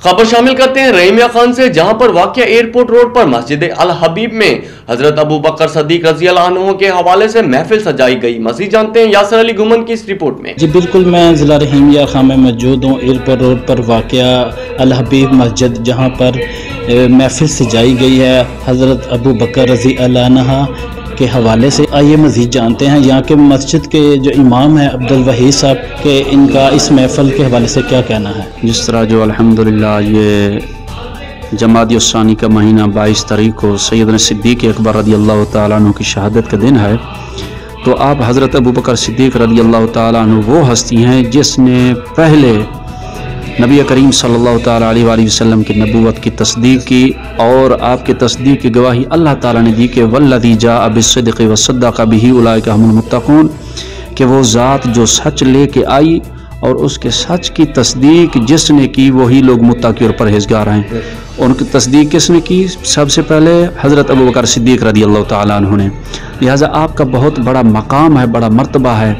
खबर शामिल करते हैं रहीम मियां खान से, जहां पर वाक़या एयरपोर्ट रोड पर मस्जिद अल हबीब में हजरत अबू बकर सदीक रज़ी अल्लाह अन्हु के हवाले से महफिल सजाई गई। मज़ीद जानते हैं यासर अली गुमन की इस रिपोर्ट में। जी बिल्कुल, मैं ज़िला रहीम मियां खान में मौजूद हूँ। एयरपोर्ट रोड पर वाक़या अल हबीब मस्जिद, जहाँ पर महफिल सजाई गई है हजरत अबू बकर रज़ी अल्लाह अन्हु के हवाले से। आइए मज़ीद जानते हैं यहाँ के मस्जिद के जो इमाम हैं अब्दुल वहीद साहब के, इनका इस महफिल के हवाले से क्या कहना है। जिस तरह जो अल्हम्दुलिल्लाह ये जमादी उस्सानी का महीना 22 तारीख को सैयदना सिद्दीक़ अकबर रज़ी अल्लाह तआला अन्हु की शहादत का दिन है, तो आप हज़रत अबू बकर सिद्दीक़ रज़ी अल्लाह तआला अन्हु वो हस्ती हैं जिसने पहले नबी करीम सल्लल्लाहु तआला अलैहि वसल्लम की नबूवत की तस्दीक की, और आपके तस्दीक की गवाही अल्लाह ताला ने दी कि वल्लज़ी जाअ बिस्सिद्क़ि वसद्दक़ बिही उलाइका हुमुल मुत्तक़ून, कि वो ज़ात जो सच लेके आई और उसके सच की तस्दीक जिसने की वही लोग मुत्तकी और परहेज़गार हैं। उनकी तस्दीक किसने की? सबसे पहले हज़रत अबू बकर सिद्दीक़ रज़ी अल्लाह तआला अन्हु ने। लिहाजा आपका बहुत बड़ा मकाम है, बड़ा मर्तबा है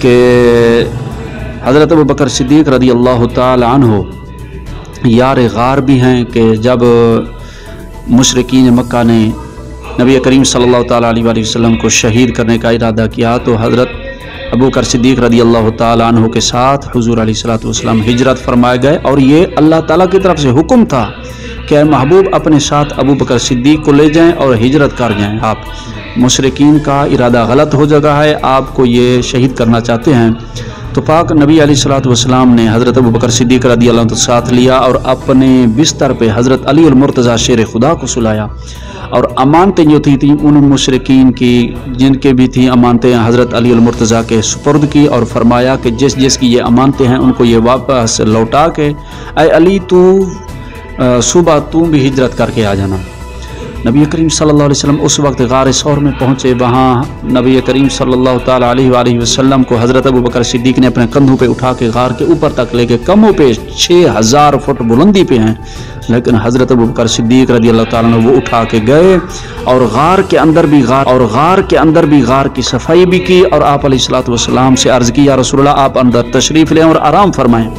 कि हज़रत अबू बकर सिद्दीक़ रज़ी अल्लाह तआला अन्हु यार गार भी हैं कि जब मुशरिकीन मक्का ने नबी करीम सल्लल्लाहु तआला अलैहि वसल्लम को शहीद करने का इरादा किया, तो हज़रत अबू बकर सिद्दीक़ रज़ी अल्लाह तआला अन्हु के साथ हुज़ूर अलैहिस्सलातु वस्सलाम हिजरत फरमाए गए, और ये अल्लाह ताला की तरफ से हुक्म था कि महबूब अपने साथ अबू बकर सिद्दीक़ को ले जाएं और हिजरत कर जाएं। आप मुशरिकीन का इरादा गलत हो जगह है, आपको ये शहीद करना चाहते हैं। तो पाक नबी अलैहिस्सलातु वस्सलाम ने हज़रत अबू बकर सिद्दीक़ रज़ी अल्लाह अन्हु साथ लिया और अपने बिस्तर पे हज़रत अली अल मुर्तज़ा शेर खुदा को सुलाया, और अमानतें जो थी उन मुशरिकीन की जिनके भी थी अमानतें हज़रत अली अल मुर्तज़ा के सुपुर्द की, और फरमाया कि जिस जिसकी ये अमानतें हैं उनको ये वापस लौटा के, ऐ अली तू सुबह तू भी हिजरत करके आ जाना। नबी करीम सल्लल्लाहु अलैहि वसल्लम उस वक्त गार सौर में पहुँचे। वहाँ नबी करीम सल्लल्लाहु ताला अलैहि वसल्लम को हज़रत अबू बकर सिद्दीक़ ने अपने कंधों पे उठा के गार के ऊपर तक लेके, कमों पे 6000 फुट बुलंदी पे हैं, लेकिन हज़रत अबू बकर सिद्दीक़ रज़ी अल्लाह ताला अन्हु वो उठा के गए और गार के अंदर भी गार की सफाई भी की, और आप अलैहिस्सलातु वस्सलाम से अर्ज़ की, या रसूलल्लाह आप अंदर तशरीफ़ लें और आराम फरमाएँ।